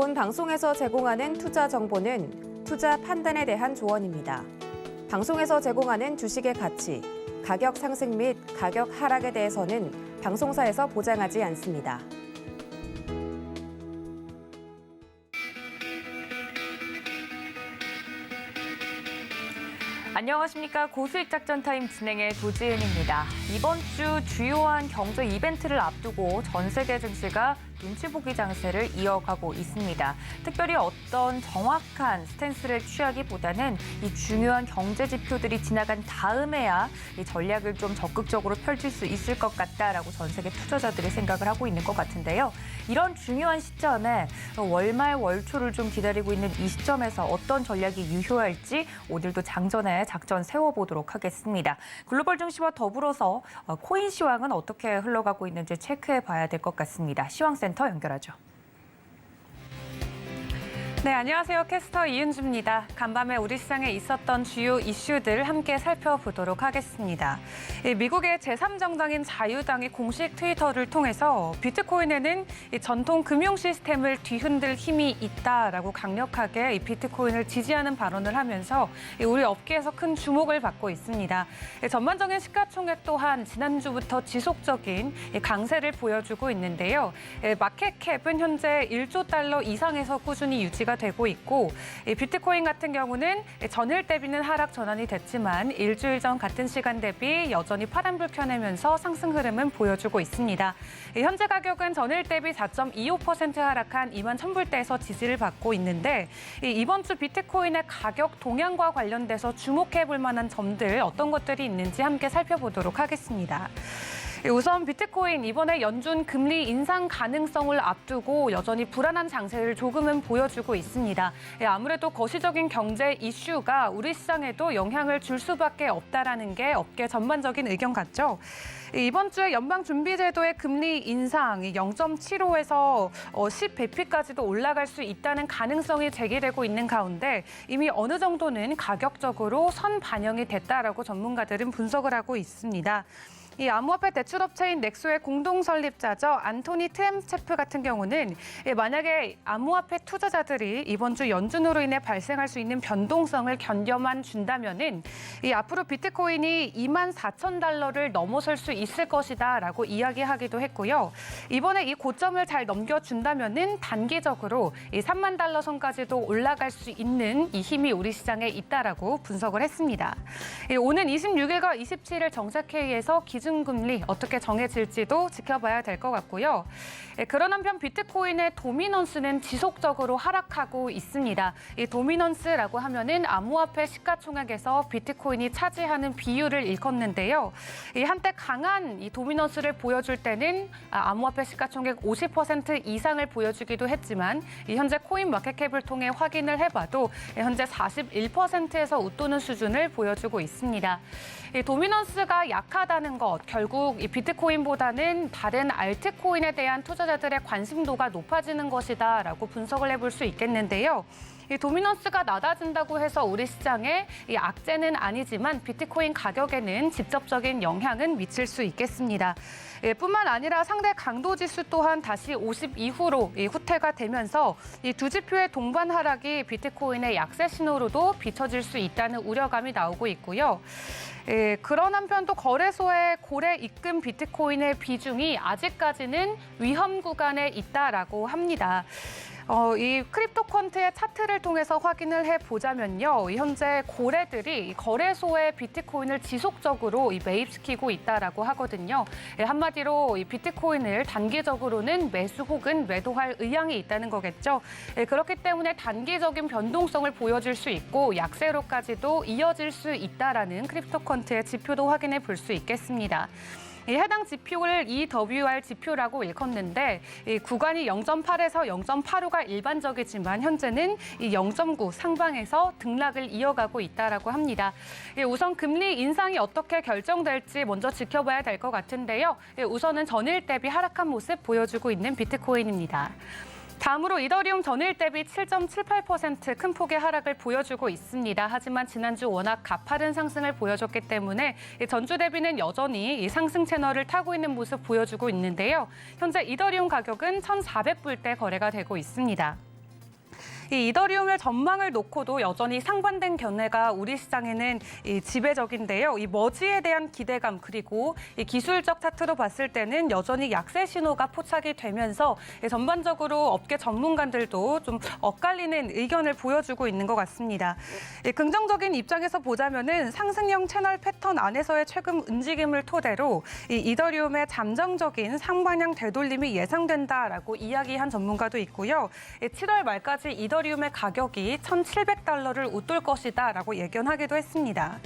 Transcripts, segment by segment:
본 방송에서 제공하는 투자 정보는 투자 판단에 대한 조언입니다. 방송에서 제공하는 주식의 가치, 가격 상승 및 가격 하락에 대해서는 방송사에서 보장하지 않습니다. 안녕하십니까. 고수익 작전 타임 진행의 도지은입니다. 이번 주 주요한 경제 이벤트를 앞두고 전 세계 증시가 눈치 보기 장세를 이어가고 있습니다. 특별히 어떤 정확한 스탠스를 취하기보다는 이 중요한 경제 지표들이 지나간 다음에야 이 전략을 좀 적극적으로 펼칠 수 있을 것 같다라고 전 세계 투자자들이 생각을 하고 있는 것 같은데요. 이런 중요한 시점에 월말 월초를 좀 기다리고 있는 이 시점에서 어떤 전략이 유효할지 오늘도 장전에 작전 세워보도록 하겠습니다. 글로벌 증시와 더불어서 코인 시황은 어떻게 흘러가고 있는지 체크해 봐야 될 것 같습니다. 시황센터 연결하죠. 네, 안녕하세요. 캐스터 이은주입니다. 간밤에 우리 시장에 있었던 주요 이슈들 함께 살펴보도록 하겠습니다. 미국의 제3정당인 자유당이 공식 트위터를 통해서 비트코인에는 전통 금융 시스템을 뒤흔들 힘이 있다라고 강력하게 이 비트코인을 지지하는 발언을 하면서 우리 업계에서 큰 주목을 받고 있습니다. 전반적인 시가총액 또한 지난주부터 지속적인 강세를 보여주고 있는데요. 마켓캡은 현재 1조 달러 이상에서 꾸준히 유지가 되고 있고 비트코인 같은 경우는 전일 대비는 하락 전환이 됐지만 일주일 전 같은 시간 대비 여전히 파란불 켜내면서 상승 흐름은 보여주고 있습니다. 현재 가격은 전일 대비 4.25% 하락한 21,000불대에서 지지를 받고 있는데 이번 주 비트코인의 가격 동향과 관련돼서 주목해 볼 만한 점들 어떤 것들이 있는지 함께 살펴보도록 하겠습니다. 우선 비트코인 이번에 연준 금리 인상 가능성을 앞두고 여전히 불안한 장세를 조금은 보여주고 있습니다. 아무래도 거시적인 경제 이슈가 우리 시장에도 영향을 줄 수밖에 없다라는 게 업계 전반적인 의견 같죠. 이번 주에 연방준비제도의 금리 인상이 0.75에서 10bp까지도 올라갈 수 있다는 가능성이 제기되고 있는 가운데 이미 어느 정도는 가격적으로 선 반영이 됐다라고 전문가들은 분석을 하고 있습니다. 이 암호화폐 대출업체인 넥소의 공동 설립자죠. 안토니 트엠체프 같은 경우는 만약에 암호화폐 투자자들이 이번 주 연준으로 인해 발생할 수 있는 변동성을 견뎌만 준다면은 이 앞으로 비트코인이 24,000달러를 넘어설 수 있을 것이다라고 이야기하기도 했고요. 이번에 이 고점을 잘 넘겨준다면은 단기적으로 이 3만 달러 선까지도 올라갈 수 있는 이 힘이 우리 시장에 있다라고 분석을 했습니다. 오는 26일과 27일 정책회의에서 기준금리 어떻게 정해질지도 지켜봐야 될 것 같고요. 그런 한편 비트코인의 도미넌스는 지속적으로 하락하고 있습니다. 이 도미넌스라고 하면은 암호화폐 시가총액에서 비트코인이 차지하는 비율을 일컫는데요. 이 한때 강한 이 도미넌스를 보여줄 때는 암호화폐 시가총액 50% 이상을 보여주기도 했지만 이 현재 코인 마켓캡을 통해 확인을 해봐도 현재 41%에서 웃도는 수준을 보여주고 있습니다. 이 도미넌스가 약하다는 것, 결국 이 비트코인보다는 다른 알트코인에 대한 투자자들의 관심도가 높아지는 것이다라고 분석을 해볼 수 있겠는데요. 이 도미넌스가 낮아진다고 해서 우리 시장에 이 악재는 아니지만 비트코인 가격에는 직접적인 영향은 미칠 수 있겠습니다. 뿐만 아니라 상대 강도 지수 또한 다시 50 이후로 후퇴가 되면서 이 두 지표의 동반 하락이 비트코인의 약세 신호로도 비춰질 수 있다는 우려감이 나오고 있고요. 그런 한편 또 거래소의 고래 입금 비트코인의 비중이 아직까지는 위험 구간에 있다라고 합니다. 이 크립토컨트의 차트를 통해서 확인을 해보자면요. 현재 고래들이 거래소의 비트코인을 지속적으로 매입시키고 있다라고 하거든요. 한마디로 이 비트코인을 단기적으로는 매수 혹은 매도할 의향이 있다는 거겠죠. 그렇기 때문에 단기적인 변동성을 보여줄 수 있고 약세로까지도 이어질 수 있다라는 크립토컨트의 지표도 확인해 볼 수 있겠습니다. 해당 지표를 EWR 지표라고 일컫는데 이 구간이 0.8에서 0.85가 일반적이지만 현재는 이 0.9 상방에서 등락을 이어가고 있다라고 합니다. 우선 금리 인상이 어떻게 결정될지 먼저 지켜봐야 될 것 같은데요. 우선은 전일 대비 하락한 모습 보여주고 있는 비트코인입니다. 다음으로 이더리움 전일 대비 7.78% 큰 폭의 하락을 보여주고 있습니다. 하지만 지난주 워낙 가파른 상승을 보여줬기 때문에 전주 대비는 여전히 상승 채널을 타고 있는 모습 보여주고 있는데요. 현재 이더리움 가격은 1,400불대 거래가 되고 있습니다. 이 이더리움의 전망을 놓고도 여전히 상반된 견해가 우리 시장에는 지배적인데요. 이 머지에 대한 기대감 그리고 이 기술적 차트로 봤을 때는 여전히 약세 신호가 포착이 되면서 전반적으로 업계 전문가들도 좀 엇갈리는 의견을 보여주고 있는 것 같습니다. 긍정적인 입장에서 보자면은 상승형 채널 패턴 안에서의 최근 움직임을 토대로 이 이더리움의 잠정적인 상방향 되돌림이 예상된다라고 이야기한 전문가도 있고요. 7월 말까지 이더리움의 가격이 $1,700를 웃돌 것이다라고 예견하기도 했습니다.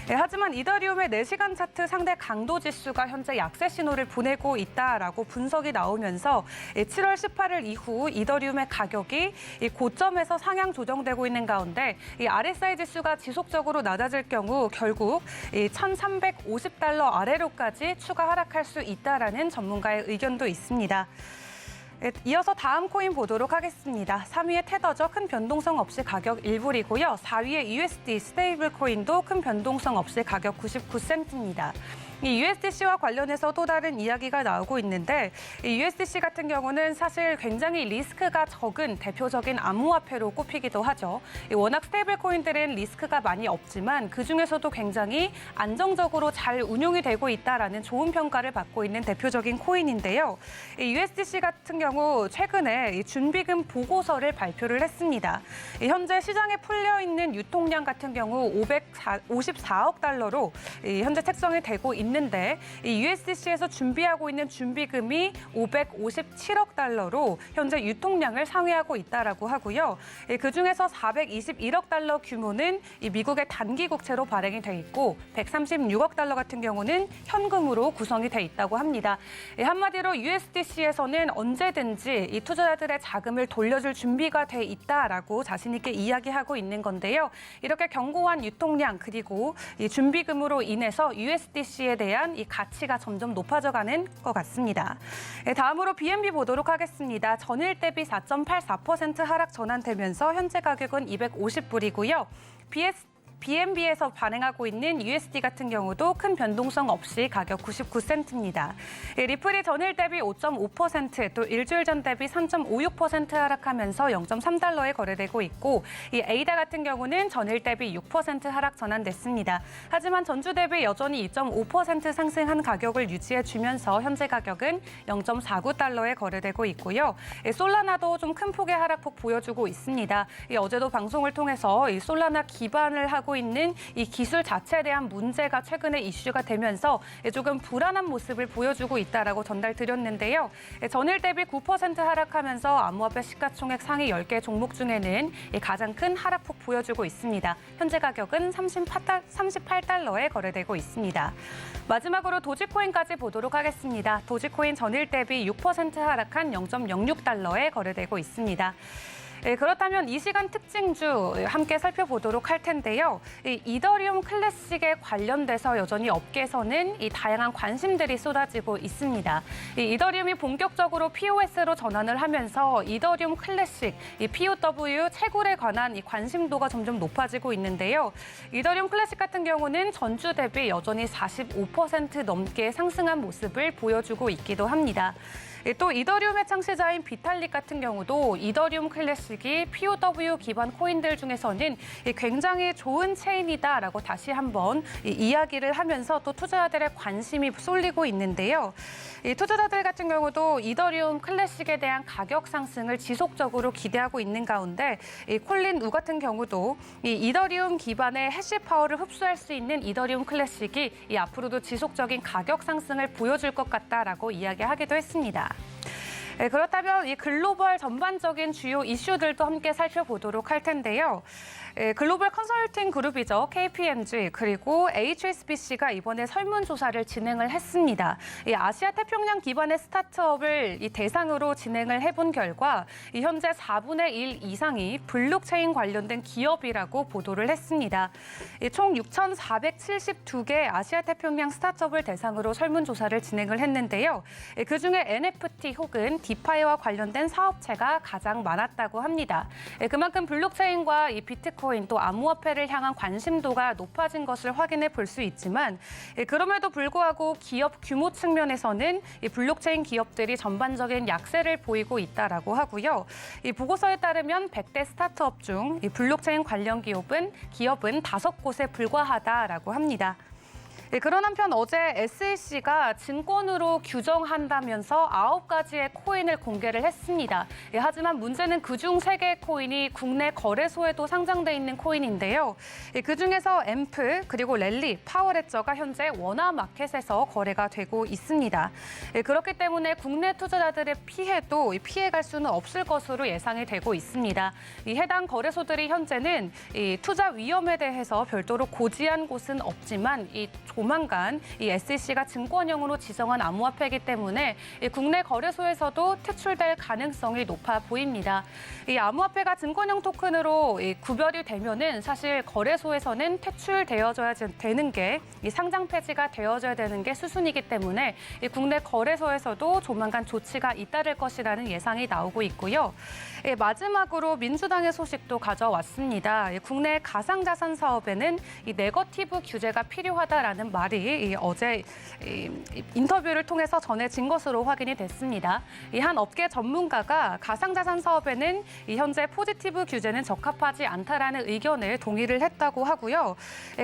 하지만 이더리움의 4시간 차트 상대 강도 지수가 현재 약세 신호를 보내고 있다라고 분석이 나오면서 7월 18일 이후 이더리움의 가격이 고점에서 상향 조정되고 있는 가운데 이 RSI 지수가 지속적으로 낮아질 경우 결국 $1,350 아래로까지 추가 하락할 수 있다라는 전문가의 의견도 있습니다. 이어서 다음 코인 보도록 하겠습니다. 3위의 테더죠. 큰 변동성 없이 가격 1불이고요. 4위의 USD 스테이블 코인도 큰 변동성 없이 가격 99센트입니다. 이 USDC와 관련해서 또 다른 이야기가 나오고 있는데 이 USDC 같은 경우는 사실 굉장히 리스크가 적은 대표적인 암호화폐로 꼽히기도 하죠. 워낙 스테이블 코인들은 리스크가 많이 없지만 그중에서도 굉장히 안정적으로 잘 운용이 되고 있다라는 좋은 평가를 받고 있는 대표적인 코인인데요. 이 USDC 같은 경우 최근에 이 준비금 보고서를 발표를 했습니다. 현재 시장에 풀려 있는 유통량 같은 경우 554억 달러로 현재 책정이 되고 있는데 이 USDC에서 준비하고 있는 준비금이 557억 달러로 현재 유통량을 상회하고 있다라고 하고요. 그중에서 421억 달러 규모는 이 미국의 단기 국채로 발행이 돼 있고 136억 달러 같은 경우는 현금으로 구성이 돼 있다고 합니다. 한마디로 USDC에서는 언제든지 이 투자자들의 자금을 돌려줄 준비가 돼 있다라고 자신 있게 이야기하고 있는 건데요. 이렇게 견고한 유통량 그리고 이 준비금으로 인해서 USDC에 대한 이 가치가 점점 높아져가는 것 같습니다. 다음으로 BNB 보도록 하겠습니다. 전일 대비 4.84% 하락 전환되면서 현재 가격은 250불이고요. BNB에서 발행하고 있는 USD 같은 경우도 큰 변동성 없이 가격 99센트입니다. 리플이 전일 대비 5.5%, 또 일주일 전 대비 3.56% 하락하면서 0.3달러에 거래되고 있고 이 에이다 같은 경우는 전일 대비 6% 하락 전환됐습니다. 하지만 전주 대비 여전히 2.5% 상승한 가격을 유지해주면서 현재 가격은 0.49달러에 거래되고 있고요. 솔라나도 좀 큰 폭의 하락폭 보여주고 있습니다. 어제도 방송을 통해서 이 솔라나 기반을 하고 있는 이 기술 자체에 대한 문제가 최근에 이슈가 되면서 조금 불안한 모습을 보여주고 있다라고 전달드렸는데요. 전일 대비 9% 하락하면서 암호화폐 시가총액 상위 10개 종목 중에는 가장 큰 하락폭 보여주고 있습니다. 현재 가격은 38달러에 거래되고 있습니다. 마지막으로 도지코인까지 보도록 하겠습니다. 도지코인 전일 대비 6% 하락한 0.06달러에 거래되고 있습니다. 그렇다면 이 시간 특징주 함께 살펴보도록 할 텐데요. 이더리움 클래식에 관련돼서 여전히 업계에서는 이 다양한 관심들이 쏟아지고 있습니다. 이더리움이 본격적으로 POS로 전환을 하면서 이더리움 클래식, 이 POW 채굴에 관한 이 관심도가 점점 높아지고 있는데요. 이더리움 클래식 같은 경우는 전주 대비 여전히 45% 넘게 상승한 모습을 보여주고 있기도 합니다. 또 이더리움의 창시자인 비탈릭 같은 경우도 이더리움 클래식이 POW 기반 코인들 중에서는 굉장히 좋은 체인이다라고 다시 한번 이야기를 하면서 또 투자자들의 관심이 쏠리고 있는데요. 투자자들 같은 경우도 이더리움 클래식에 대한 가격 상승을 지속적으로 기대하고 있는 가운데 콜린 우 같은 경우도 이더리움 기반의 해시 파워를 흡수할 수 있는 이더리움 클래식이 앞으로도 지속적인 가격 상승을 보여줄 것 같다라고 이야기하기도 했습니다. 그렇다면 이 글로벌 전반적인 주요 이슈들도 함께 살펴보도록 할 텐데요. 글로벌 컨설팅 그룹이죠. KPMG 그리고 HSBC가 이번에 설문조사를 진행을 했습니다. 이 아시아 태평양 기반의 스타트업을 이 대상으로 진행을 해본 결과 이 현재 4분의 1 이상이 블록체인 관련된 기업이라고 보도를 했습니다. 총 6,472개 아시아 태평양 스타트업을 대상으로 설문조사를 진행을 했는데요. 그중에 NFT 혹은 디파이와 관련된 사업체가 가장 많았다고 합니다. 그만큼 블록체인과 이 비트코인 도지코인 또 암호화폐를 향한 관심도가 높아진 것을 확인해 볼 수 있지만 그럼에도 불구하고 기업 규모 측면에서는 이 블록체인 기업들이 전반적인 약세를 보이고 있다라고 하고요. 이 보고서에 따르면 100대 스타트업 중 이 블록체인 관련 기업은 5곳에 불과하다라고 합니다. 그런 한편 어제 SEC가 증권으로 규정한다면서 9가지의 코인을 공개를 했습니다. 하지만 문제는 그중 3개의 코인이 국내 거래소에도 상장돼 있는 코인인데요. 그중에서 앰프, 그리고 랠리, 파워레저가 현재 워낙마켓에서 거래가 되고 있습니다. 그렇기 때문에 국내 투자자들의 피해도 피해갈 수는 없을 것으로 예상이 되고 있습니다. 해당 거래소들이 현재는 투자 위험에 대해서 별도로 고지한 곳은 없지만 조만간 이 SEC가 증권형으로 지정한 암호화폐이기 때문에 국내 거래소에서도 퇴출될 가능성이 높아 보입니다. 이 암호화폐가 증권형 토큰으로 구별이 되면은 사실 거래소에서는 퇴출되어져야 되는 게 이 상장 폐지가 되어져야 되는 게 수순이기 때문에 이 국내 거래소에서도 조만간 조치가 잇따를 것이라는 예상이 나오고 있고요. 마지막으로 민주당의 소식도 가져왔습니다. 국내 가상자산 사업에는 이 네거티브 규제가 필요하다라는 말이 어제 인터뷰를 통해서 전해진 것으로 확인이 됐습니다. 한 업계 전문가가 가상자산 사업에는 현재 포지티브 규제는 적합하지 않다라는 의견을 동의를 했다고 하고요.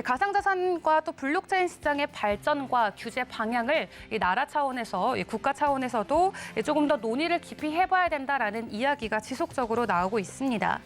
가상자산과 또 블록체인 시장의 발전과 규제 방향을 나라 차원에서 국가 차원에서도 조금 더 논의를 깊이 해봐야 된다라는 이야기가 지속적으로 나오고 있습니다.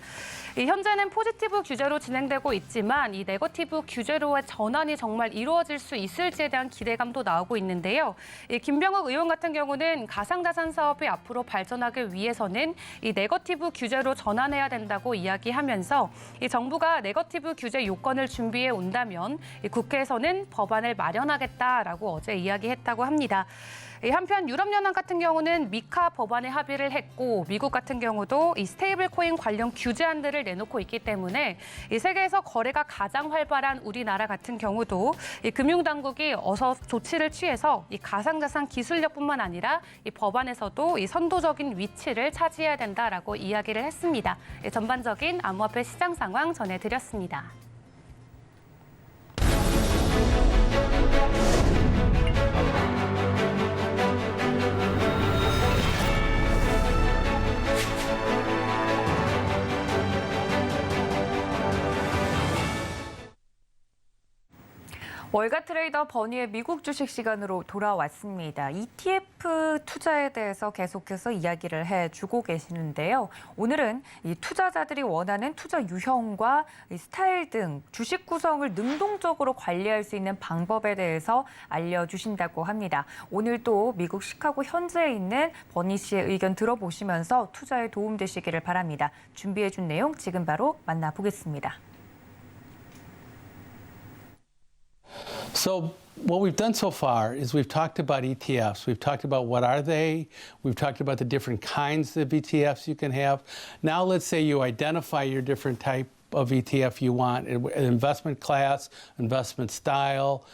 현재는 포지티브 규제로 진행되고 있지만 이 네거티브 규제로의 전환이 정말 이루어질 수 있을지에 대한 기대감도 나오고 있는데요. 김병욱 의원 같은 경우는 가상자산 사업이 앞으로 발전하기 위해서는 이 네거티브 규제로 전환해야 된다고 이야기하면서 이 정부가 네거티브 규제 요건을 준비해 온다면 국회에서는 법안을 마련하겠다라고 어제 이야기했다고 합니다. 한편 유럽연합 같은 경우는 미카 법안에 합의를 했고 미국 같은 경우도 이 스테이블 코인 관련 규제안들을 내놓고 있기 때문에 이 세계에서 거래가 가장 활발한 우리나라 같은 경우도 이 금융당국이 어서 조치를 취해서 이 가상자산 기술력뿐만 아니라 이 법안에서도 이 선도적인 위치를 차지해야 된다라고 이야기를 했습니다. 전반적인 암호화폐 시장 상황 전해드렸습니다. 월가 트레이더 버니의 미국 주식 시간으로 돌아왔습니다. ETF 투자에 대해서 계속해서 이야기를 해주고 계시는데요. 오늘은 이 투자자들이 원하는 투자 유형과 스타일 등 주식 구성을 능동적으로 관리할 수 있는 방법에 대해서 알려주신다고 합니다. 오늘 또 미국 시카고 현지에 있는 버니 씨의 의견 들어보시면서 투자에 도움되시기를 바랍니다. 준비해준 내용 지금 바로 만나보겠습니다. So what we've done so far is we've talked about ETFs. We've talked about what are they. We've talked about the different kinds of ETFs you can have. Now let's say you identify your different type of ETF you want, an investment class, investment style,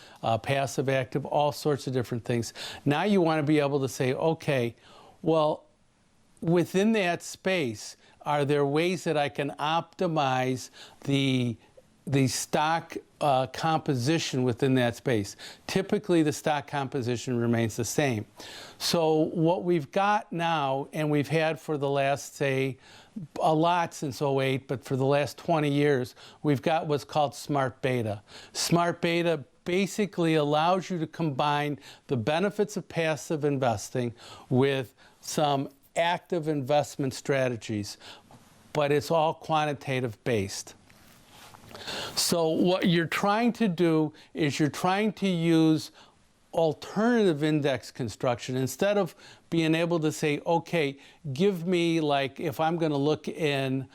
passive, active, all sorts of different things. Now you want to be able to say, okay, well, within that space, are there ways that I can optimize the stock composition within that space? Typically, the stock composition remains the same. So what we've got now, and we've had for the last, say, a lot since 08, but for the last 20 years, we've got what's called Smart Beta. Smart Beta basically allows you to combine the benefits of passive investing with some active investment strategies, but it's all quantitative based. So what you're trying to do is you're trying to use alternative index construction instead of being able to say, okay, give me, like, if I'm going to look in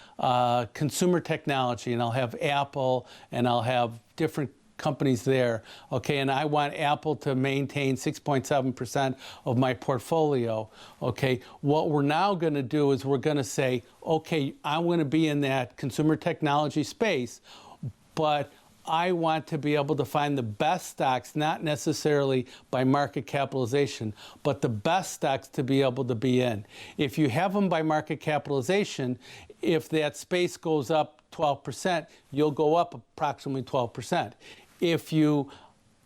consumer technology and I'll have Apple and I'll have different companies there, okay, and I want Apple to maintain 6.7% of my portfolio, okay, what we're now going to do is we're going to say, okay, I'm going to be in that consumer technology space, but I want to be able to find the best stocks, not necessarily by market capitalization, but the best stocks to be able to be in. If you have them by market capitalization, if that space goes up 12%, you'll go up approximately 12%. If you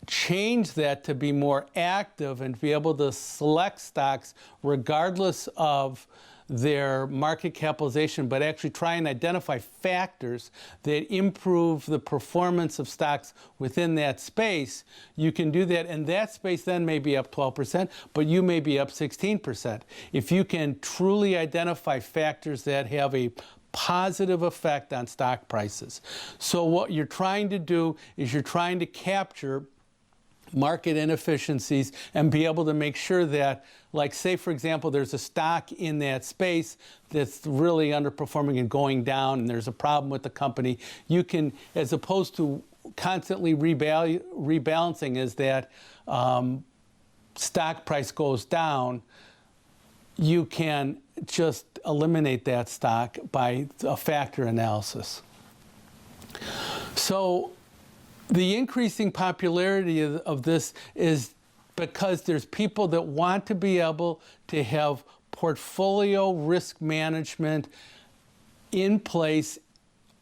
change that to be more active and be able to select stocks regardless of their market capitalization, but actually try and identify factors that improve the performance of stocks within that space, you can do that. And that space then may be up 12%, but you may be up 16%. If you can truly identify factors that have a positive effect on stock prices. So what you're trying to do is you're trying to capture market inefficiencies and be able to make sure that, like, say, for example, there's a stock in that space that's really underperforming and going down, and there's a problem with the company. You can, as opposed to constantly rebalancing as that stock price goes down, you can just eliminate that stock by a factor analysis. So the increasing popularity of this is because there's people that want to be able to have portfolio risk management in place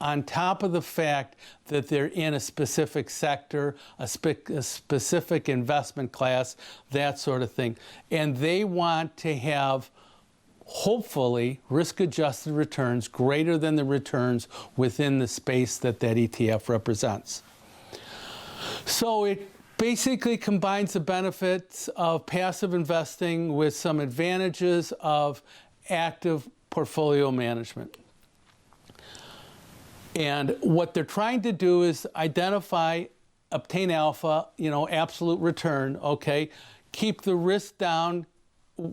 on top of the fact that they're in a specific sector, a specific investment class, that sort of thing. And they want to have, hopefully, risk-adjusted returns greater than the returns within the space that that ETF represents. So it basically combines the benefits of passive investing with some advantages of active portfolio management. And what they're trying to do is identify, obtain alpha, absolute return, okay? Keep the risk down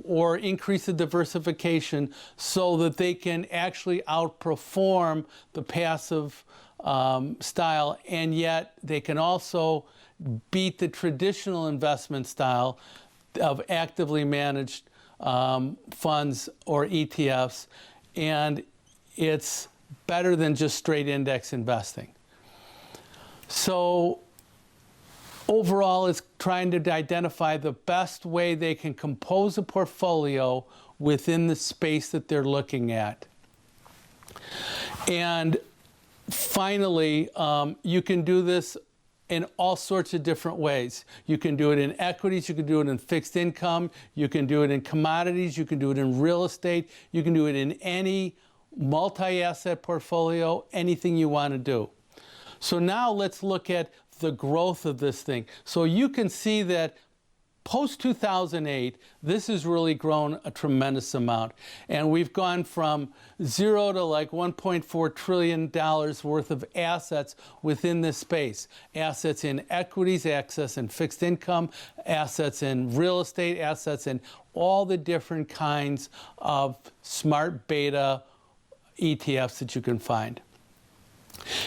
or increase the diversification so that they can actually outperform the passive style, and yet they can also beat the traditional investment style of actively managed funds or ETFs, and it's better than just straight index investing. So overall, it's trying to identify the best way they can compose a portfolio within the space that they're looking at. And finally, you can do this in all sorts of different ways. You can do it in equities, you can do it in fixed income, you can do it in commodities, you can do it in real estate, you can do it in any multi-asset portfolio, anything you want to do. So now let's look at the growth of this thing. So you can see that post-2008, this has really grown a tremendous amount. And we've gone from zero to like $1.4 trillion worth of assets within this space. Assets in equities, assets in fixed income, assets in real estate, assets in all the different kinds of smart beta ETFs that you can find.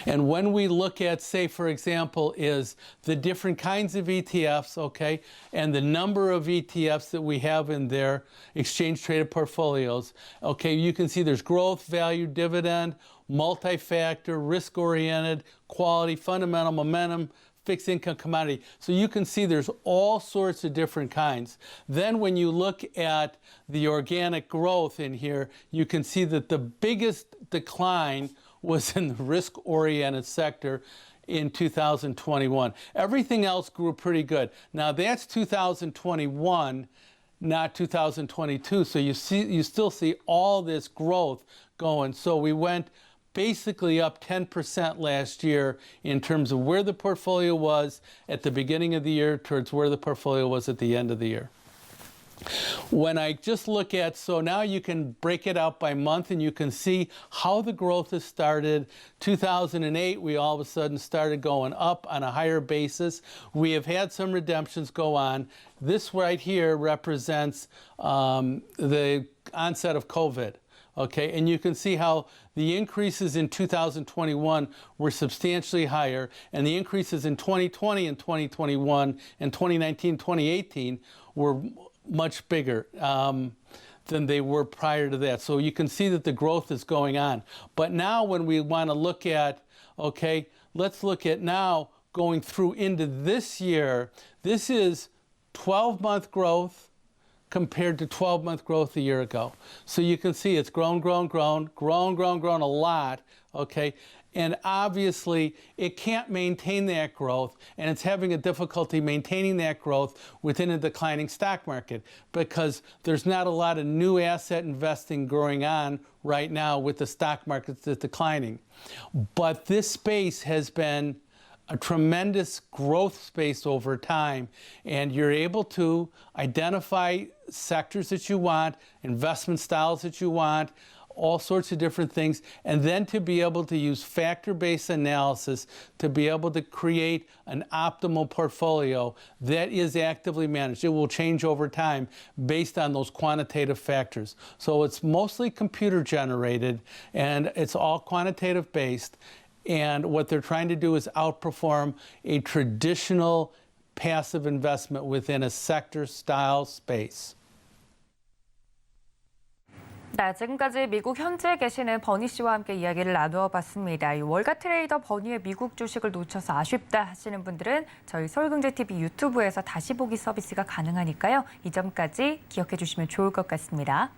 And when we look at, say, for example, is the different kinds of ETFs, okay, and the number of ETFs that we have in their exchange-traded portfolios, okay, you can see there's growth, value, dividend, multi-factor, risk-oriented, quality, fundamental, momentum, fixed income, commodity. So you can see there's all sorts of different kinds. Then when you look at the organic growth in here, you can see that the biggest decline was in the risk-oriented sector in 2021. Everything else grew pretty good. Now that's 2021, not 2022. So you still see all this growth going. So we went basically up 10% last year in terms of where the portfolio was at the beginning of the year towards where the portfolio was at the end of the year. When I just look at, so now you can break it out by month and you can see how the growth has started. 2008, we all of a sudden started going up on a higher basis. We have had some redemptions go on. This right here represents the onset of COVID. Okay, and you can see how the increases in 2021 were substantially higher, and the increases in 2020 and 2021 and 2019, 2018 were much bigger than they were prior to that. So you can see that the growth is going on. But now when we want to look at Okay, let's look at now going through into this year. This is 12-month growth compared to 12-month growth a year ago. So you can see it's grown a lot, okay? And obviously, it can't maintain that growth, and it's having a difficulty maintaining that growth within a declining stock market because there's not a lot of new asset investing going on right now with the stock market that's declining. But this space has been a tremendous growth space over time, and you're able to identify sectors that you want, investment styles that you want, all sorts of different things, and then to be able to use factor-based analysis to be able to create an optimal portfolio that is actively managed. It will change over time based on those quantitative factors. So it's mostly computer generated, and it's all quantitative based. And what they're trying to do is outperform a traditional passive investment within a sector style space. 네, 지금까지 미국 현지에 계시는 버니 씨와 함께 이야기를 나누어 봤습니다. 이 월가 트레이더 버니의 미국 주식을 놓쳐서 아쉽다 하시는 분들은 저희 서울경제TV 유튜브에서 다시 보기 서비스가 가능하니까요. 이 점까지 기억해 주시면 좋을 것 같습니다.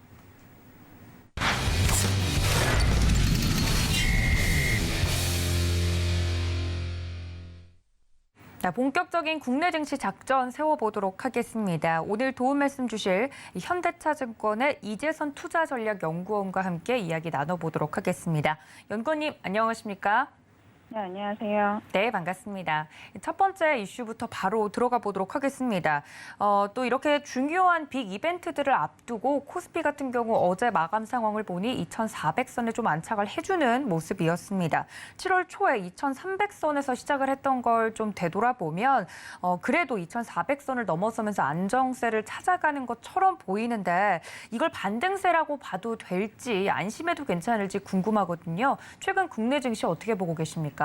자, 본격적인 국내 증시 작전 세워보도록 하겠습니다. 오늘 도움 말씀 주실 현대차증권의 이재선 투자전략연구원과 함께 이야기 나눠보도록 하겠습니다. 연구원님, 안녕하십니까? 네, 안녕하세요. 네, 반갑습니다. 첫 번째 이슈부터 바로 들어가 보도록 하겠습니다. 또 이렇게 중요한 빅 이벤트들을 앞두고 코스피 같은 경우 어제 마감 상황을 보니 2,400선에 좀 안착을 해주는 모습이었습니다. 7월 초에 2,300선에서 시작을 했던 걸 좀 되돌아보면 그래도 2,400선을 넘어서면서 안정세를 찾아가는 것처럼 보이는데 이걸 반등세라고 봐도 될지 안심해도 괜찮을지 궁금하거든요. 최근 국내 증시 어떻게 보고 계십니까?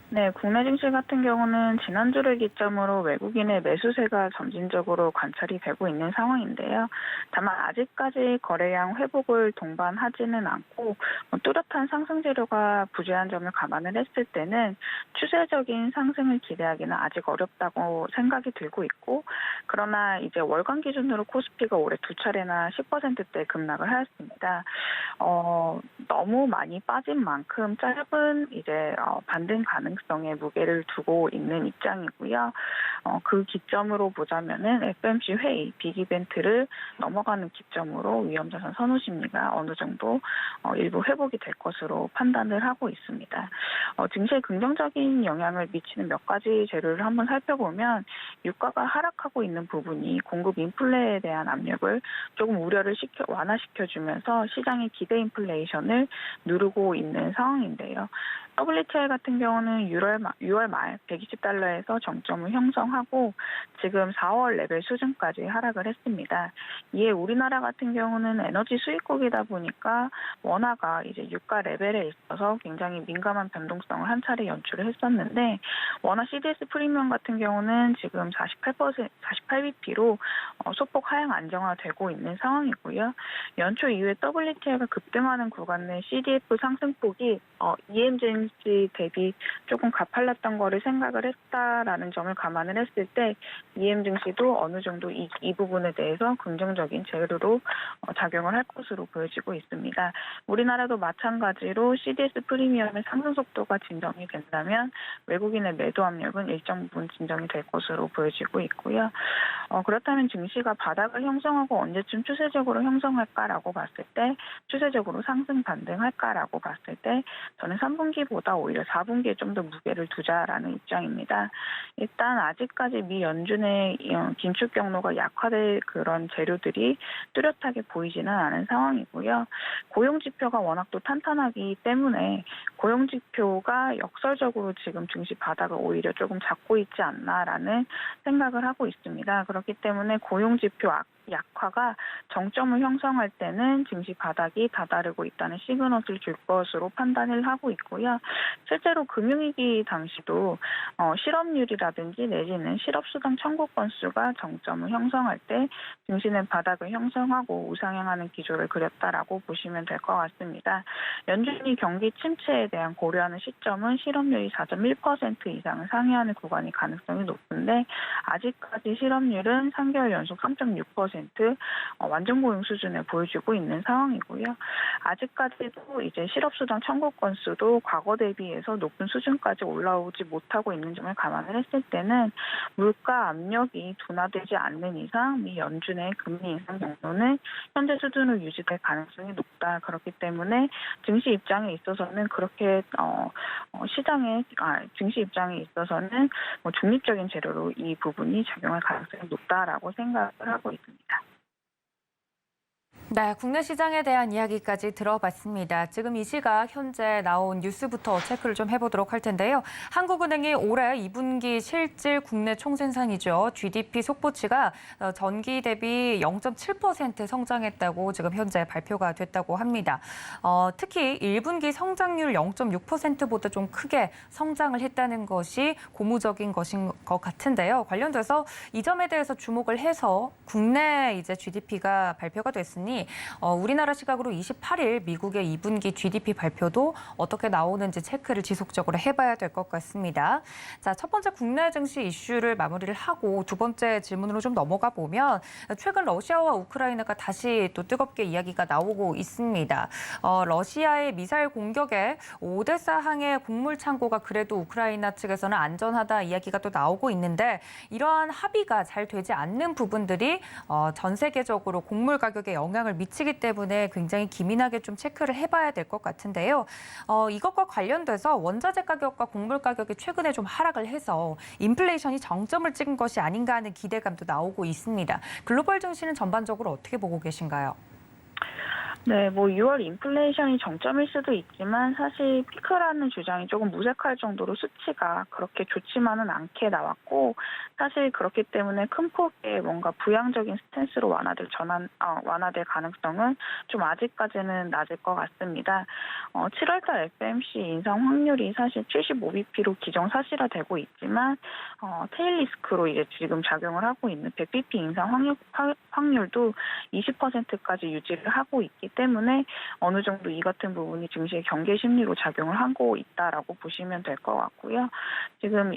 네, 국내 증시 같은 경우는 지난주를 기점으로 외국인의 매수세가 점진적으로 관찰이 되고 있는 상황인데요. 다만 아직까지 거래량 회복을 동반하지는 않고 뚜렷한 상승 재료가 부재한 점을 감안을 했을 때는 추세적인 상승을 기대하기는 아직 어렵다고 생각이 들고 있고, 그러나 이제 월간 기준으로 코스피가 올해 두 차례나 10%대 급락을 하였습니다. 너무 많이 빠진 만큼 짧은 이제 반등 가능성에 무게를 두고 있는 입장이고요. 그 기점으로 보자면은 FOMC 회의 빅 이벤트를 넘어가는 기점으로 위험자산 선호 심리가 어느 정도 일부 회복이 될 것으로 판단을 하고 있습니다. 증시에 긍정적인 영향을 미치는 몇 가지 재료를 한번 살펴보면 유가가 하락하고 있는 부분이 공급 인플레에 대한 압력을 조금 우려를 완화시켜주면서 시장의 기대 인플레이션을 누르고 있는 상황인데요. WTI 같은 경우는 6월 말 120달러에서 정점을 형성하고 지금 4월 레벨 수준까지 하락을 했습니다. 이에 우리나라 같은 경우는 에너지 수입국이다 보니까 원화가 이제 유가 레벨에 있어서 굉장히 민감한 변동성을 한 차례 연출을 했었는데 원화 CDS 프리미엄 같은 경우는 지금 48bp로 소폭 하향 안정화되고 있는 상황이고요. 연초 이후에 WTI가 급등하는 구간 내 CDF 상승폭이 EM 대비 조금 가팔랐던 거를 생각을 했다라는 점을 감안을 했을 때 EM 증시도 어느 정도 이 부분에 대해서 긍정적인 재료로 작용을 할 것으로 보여지고 있습니다. 우리나라도 마찬가지로 CDS 프리미엄의 상승 속도가 진정이 된다면 외국인의 매도 압력은 일정 부분 진정이 될 것으로 보여지고 있고요. 그렇다면 증시가 바닥을 형성하고 언제쯤 추세적으로 형성할까라고 봤을 때 추세적으로 상승 반등할까라고 봤을 때 저는 3분기보다 오히려 4분기에 좀 더 무게를 두자라는 입장입니다. 일단 아직까지 미 연준의 긴축 경로가 약화될 그런 재료들이 뚜렷하게 보이지는 않은 상황이고요. 고용 지표가 워낙 또 탄탄하기 때문에 고용 지표가 역설적으로 지금 증시 바닥을 오히려 조금 잡고 있지 않나라는 생각을 하고 있습니다. 그렇기 때문에 고용 지표 약화가 정점을 형성할 때는 증시 바닥이 다다르고 있다는 시그널을 줄 것으로 판단을 하고 있고요. 실제로 금융위기 당시도 실업률이라든지 내지는 실업수당 청구 건수가 정점을 형성할 때 증시는 바닥을 형성하고 우상향하는 기조를 그렸다라고 보시면 될 것 같습니다. 연준이 경기 침체에 대한 고려하는 시점은 실업률이 4.1% 이상을 상회하는 구간이 가능성이 높은데 아직까지 실업률은 3개월 연속 3.6% 완전 고용 수준을 보여주고 있는 상황이고요. 아직까지도 이제 실업수당 청구 건수도 과거 대비해서 높은 수준까지 올라오지 못하고 있는 점을 감안을 했을 때는 물가 압력이 둔화되지 않는 이상 미 연준의 금리 인상 정도는 현재 수준으로 유지될 가능성이 높다. 그렇기 때문에 증시 입장에 있어서는 그렇게 증시 입장에 있어서는 중립적인 재료로 이 부분이 작용할 가능성이 높다라고 생각을 하고 있습니다. 네, 국내 시장에 대한 이야기까지 들어봤습니다. 지금 이 시각 현재 나온 뉴스부터 체크를 좀 해보도록 할 텐데요. 한국은행이 올해 2분기 실질 국내 총생산이죠. GDP 속보치가 전기 대비 0.7% 성장했다고 지금 현재 발표가 됐다고 합니다. 특히 1분기 성장률 0.6%보다 좀 크게 성장을 했다는 것이 고무적인 것인 것 같은데요. 관련돼서 이 점에 대해서 주목을 해서 국내 이제 GDP가 발표가 됐으니 우리나라 시각으로 28일 미국의 2분기 GDP 발표도 어떻게 나오는지 체크를 지속적으로 해봐야 될 것 같습니다. 자, 첫 번째 국내 증시 이슈를 마무리를 하고 두 번째 질문으로 좀 넘어가 보면 최근 러시아와 우크라이나가 다시 또 뜨겁게 이야기가 나오고 있습니다. 러시아의 미사일 공격에 오데사항의 곡물 창고가 그래도 우크라이나 측에서는 안전하다 이야기가 또 나오고 있는데 이러한 합의가 잘 되지 않는 부분들이 전 세계적으로 곡물 가격에 영향을 미치기 때문에 굉장히 기민하게 좀 체크를 해봐야 될 것 같은데요. 이것과 관련돼서 원자재 가격과 곡물 가격이 최근에 좀 하락을 해서 인플레이션이 정점을 찍은 것이 아닌가 하는 기대감도 나오고 있습니다. 글로벌 증시는 전반적으로 어떻게 보고 계신가요? 네, 6월 인플레이션이 정점일 수도 있지만 사실 피크라는 주장이 조금 무색할 정도로 수치가 그렇게 좋지만은 않게 나왔고 사실 그렇기 때문에 큰 폭의 뭔가 부양적인 스탠스로 완화될 가능성은 좀 아직까지는 낮을 것 같습니다. 7월달 FMC 인상 확률이 사실 75bp로 기정사실화되고 있지만 테일 리스크로 이제 지금 작용을 하고 있는 100bp 인상 확률도 20%까지 유지를 하고 있기 때문에 어느 정도 이 같은 부분이 증시의 경계 심리로 작용을 하고 있다라고 보시면 될 것 같고요. 지금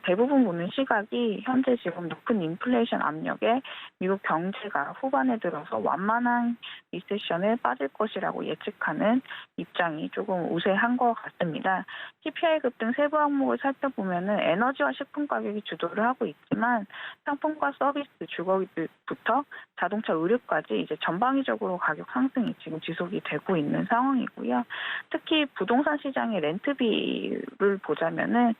대부분 보는 시각이 현재 지금 높은 인플레이션 압력에 미국 경제가 후반에 들어서 완만한 리세션에 빠질 것이라고 예측하는 입장이 조금 우세한 것 같습니다. CPI 급등 세부 항목을 살펴보면은 에너지와 식품 가격이 주도를 하고 있지만 상품과 서비스, 주거부터 자동차, 의류까지 이제 전방위적으로 가격 상승이 지금 지속이 되고 있는 상황이고요. 특히 부동산 시장의 렌트비를 보자면은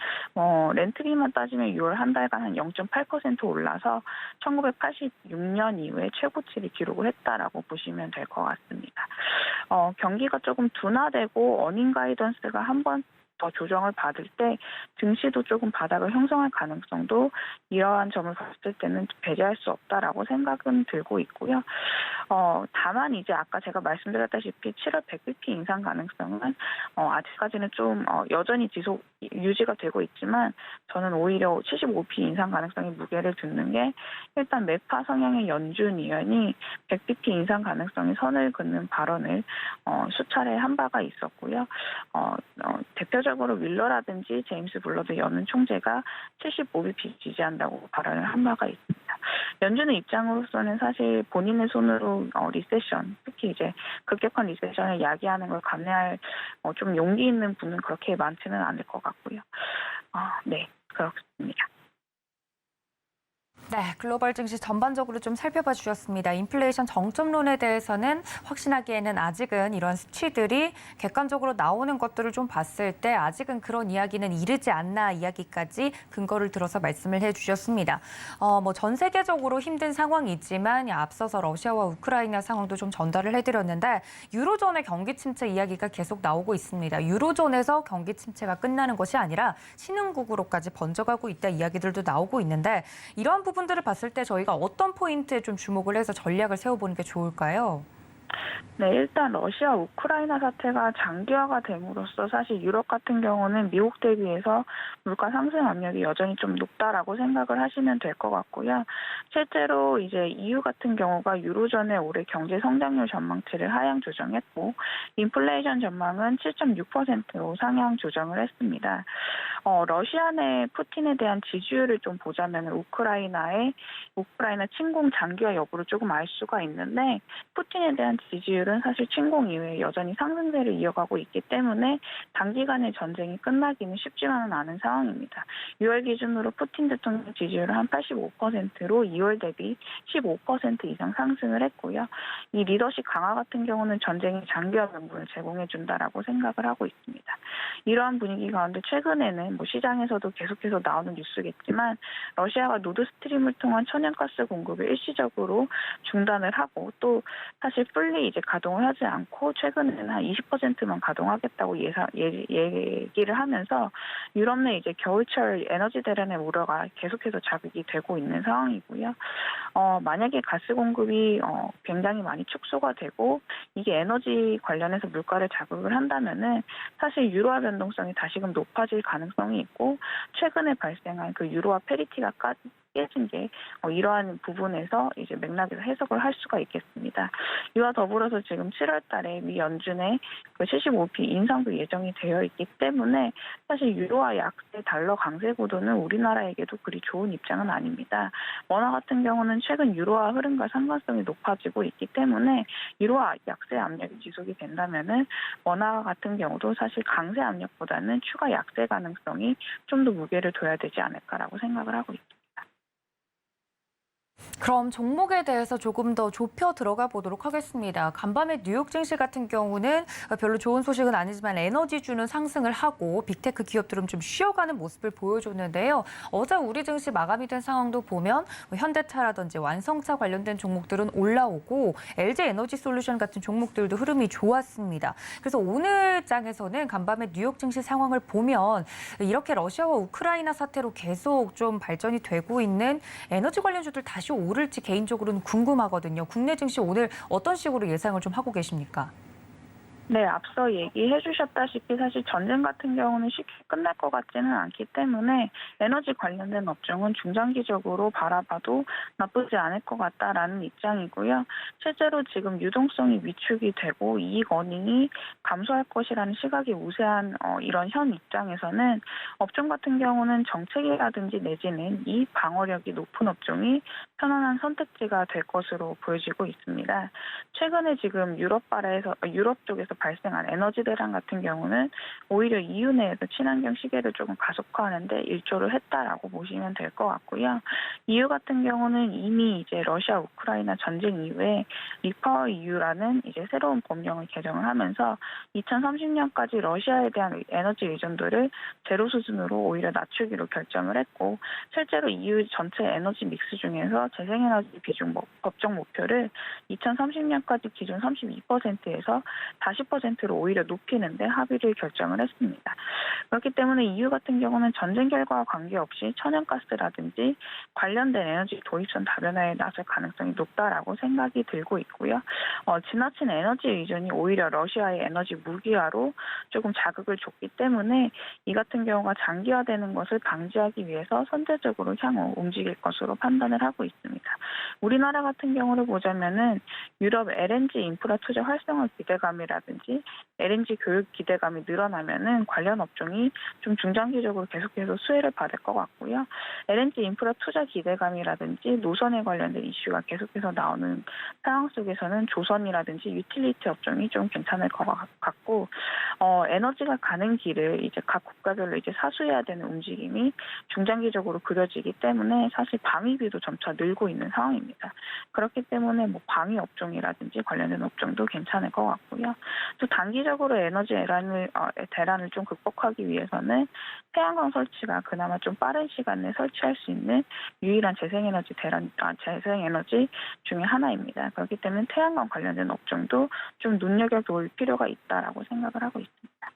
렌트비만 따지면 6월 한 달간 한 0.8% 올라서 1986년 이후에 최고치를 기록을 했다라고 보시면 될 것 같습니다. 경기가 조금 둔화되고 어닝 가이던스가 한 번 더 조정을 받을 때 증시도 조금 바닥을 형성할 가능성도 이러한 점을 봤을 때는 배제할 수 없다라고 생각은 들고 있고요. 다만 이제 아까 제가 말씀드렸다시피 7월 100bp 인상 가능성은 아직까지는 좀 여전히 유지가 되고 있지만 저는 오히려 75bp 인상 가능성이 무게를 두는 게 일단 매파 성향의 연준 의원이 100bp 인상 가능성이 선을 긋는 발언을 수차례 한 바가 있었고요. 대표적으로 윌러라든지 제임스 블러드 연은 총재가 75bp 지지한다고 발언을 한 바가 있습니다. 연준의 입장으로서는 사실 본인의 손으로 리세션, 특히 이제 급격한 리세션을 야기하는 걸 감내할 좀 용기 있는 분은 그렇게 많지는 않을 것 같고요. 네, 그렇습니다. 네, 글로벌 증시 전반적으로 좀 살펴봐 주셨습니다. 인플레이션 정점론에 대해서는 확신하기에는 아직은 이런 수치들이 객관적으로 나오는 것들을 좀 봤을 때 아직은 그런 이야기는 이르지 않나 이야기까지 근거를 들어서 말씀을 해주셨습니다. 전 세계적으로 힘든 상황이지만 앞서서 러시아와 우크라이나 상황도 좀 전달을 해드렸는데 유로존의 경기 침체 이야기가 계속 나오고 있습니다. 유로존에서 경기 침체가 끝나는 것이 아니라 신흥국으로까지 번져가고 있다 이야기들도 나오고 있는데 이런 부분들을 봤을 때 저희가 어떤 포인트에 좀 주목을 해서 전략을 세워보는 게 좋을까요? 네, 일단 러시아 우크라이나 사태가 장기화가 됨으로써 사실 유럽 같은 경우는 미국 대비해서 물가 상승 압력이 여전히 좀 높다라고 생각을 하시면 될 것 같고요. 실제로 이제 EU 같은 경우가 유로존의 올해 경제 성장률 전망치를 하향 조정했고 인플레이션 전망은 7.6%로 상향 조정을 했습니다. 러시아 내 푸틴에 대한 지지율을 좀 보자면 우크라이나 침공 장기화 여부를 조금 알 수가 있는데 푸틴에 대한 지지율은 사실 침공 이후에 여전히 상승세를 이어가고 있기 때문에 단기간에 전쟁이 끝나기는 쉽지만은 않은 상황입니다. 6월 기준으로 푸틴 대통령 지지율은 한 85%로 2월 대비 15% 이상 상승을 했고요. 이 리더십 강화 같은 경우는 전쟁의 장기화 명분을 제공해준다라고 생각을 하고 있습니다. 이러한 분위기 가운데 최근에는 시장에서도 계속해서 나오는 뉴스겠지만 러시아가 노드스트림을 통한 천연가스 공급을 일시적으로 중단을 하고 또 사실 풀리 이제 가동을 하지 않고 최근에는 한 20%만 가동하겠다고 얘기를 하면서 유럽 내 이제 겨울철 에너지 대란의 우려가 계속해서 자극이 되고 있는 상황이고요. 만약에 가스 공급이 굉장히 많이 축소가 되고 이게 에너지 관련해서 물가를 자극을 한다면은 사실 유로화 변동성이 다시금 높아질 가능성이 있고 최근에 발생한 그 유로화 페리티가 깨진 게 이러한 부분에서 이제 맥락에서 해석을 할 수가 있겠습니다. 이와 더불어서 지금 7월 달에 미 연준의 그 75p 인상도 예정이 되어 있기 때문에 사실 유로화 약세 달러 강세 구도는 우리나라에게도 그리 좋은 입장은 아닙니다. 원화 같은 경우는 최근 유로화 흐름과 상관성이 높아지고 있기 때문에 유로화 약세 압력이 지속이 된다면은 원화 같은 경우도 사실 강세 압력보다는 추가 약세 가능성이 좀 더 무게를 둬야 되지 않을까라고 생각을 하고 있습니다. 그럼 종목에 대해서 조금 더 좁혀 들어가 보도록 하겠습니다. 간밤에 뉴욕 증시 같은 경우는 별로 좋은 소식은 아니지만 에너지주는 상승을 하고 빅테크 기업들은 좀 쉬어가는 모습을 보여줬는데요. 어제 우리 증시 마감이 된 상황도 보면 현대차라든지 완성차 관련된 종목들은 올라오고 LG 에너지 솔루션 같은 종목들도 흐름이 좋았습니다. 그래서 오늘 장에서는 간밤에 뉴욕 증시 상황을 보면 이렇게 러시아와 우크라이나 사태로 계속 좀 발전이 되고 있는 에너지 관련주들 다시 오를지 개인적으로는 궁금하거든요. 국내 증시 오늘 어떤 식으로 예상을 좀 하고 계십니까? 네, 앞서 얘기해 주셨다시피 사실 전쟁 같은 경우는 쉽게 끝날 것 같지는 않기 때문에 에너지 관련된 업종은 중장기적으로 바라봐도 나쁘지 않을 것 같다라는 입장이고요. 실제로 지금 유동성이 위축이 되고 이익 어닝이 감소할 것이라는 시각이 우세한 이런 현 입장에서는 업종 같은 경우는 정책이라든지 내지는 이익 방어력이 높은 업종이 편안한 선택지가 될 것으로 보여지고 있습니다. 최근에 지금 유럽 쪽에서 발생한 에너지 대란 같은 경우는 오히려 EU 내에서 친환경 시계를 조금 가속화하는데 일조를 했다라고 보시면 될 것 같고요. EU 같은 경우는 이미 이제 러시아 우크라이나 전쟁 이후에 리파워 EU라는 이제 새로운 법령을 개정을 하면서 2030년까지 러시아에 대한 에너지 의존도를 제로 수준으로 오히려 낮추기로 결정을 했고 실제로 EU 전체 에너지 믹스 중에서 재생에너지 비중 법정 목표를 2030년까지 기준 32%에서 40%로 오히려 높이는데 합의를 결정을 했습니다. 그렇기 때문에 EU 같은 경우는 전쟁 결과와 관계없이 천연가스라든지 관련된 에너지 도입선 다변화에 나설 가능성이 높다라고 생각이 들고 있고요. 지나친 에너지 의존이 오히려 러시아의 에너지 무기화로 조금 자극을 줬기 때문에 이 같은 경우가 장기화되는 것을 방지하기 위해서 선제적으로 향후 움직일 것으로 판단을 하고 있습니다. 우리나라 같은 경우를 보자면은 유럽 LNG 인프라 투자 활성화 기대감이라든지 LNG 교육 기대감이 늘어나면은 관련 업종이 좀 중장기적으로 계속해서 수혜를 받을 것 같고요. LNG 인프라 투자 기대감이라든지 노선에 관련된 이슈가 계속해서 나오는 상황 속에서는 조선이라든지 유틸리티 업종이 좀 괜찮을 것 같고, 에너지가 가는 길을 이제 각 국가별로 이제 사수해야 되는 움직임이 중장기적으로 그려지기 때문에 사실 방위비도 점차 늘고 있는 상황입니다. 그렇기 때문에 방위 업종이라든지 관련된 업종도 괜찮을 것 같고요. 또 단기적으로 에너지 대란을 좀 극복하기 위해서는 태양광 설치가 그나마 좀 빠른 시간 내에 설치할 수 있는 유일한 재생에너지 중에 하나입니다. 그렇기 때문에 태양광 관련된 업종도 좀 눈여겨볼 필요가 있다라고 생각을 하고 있습니다.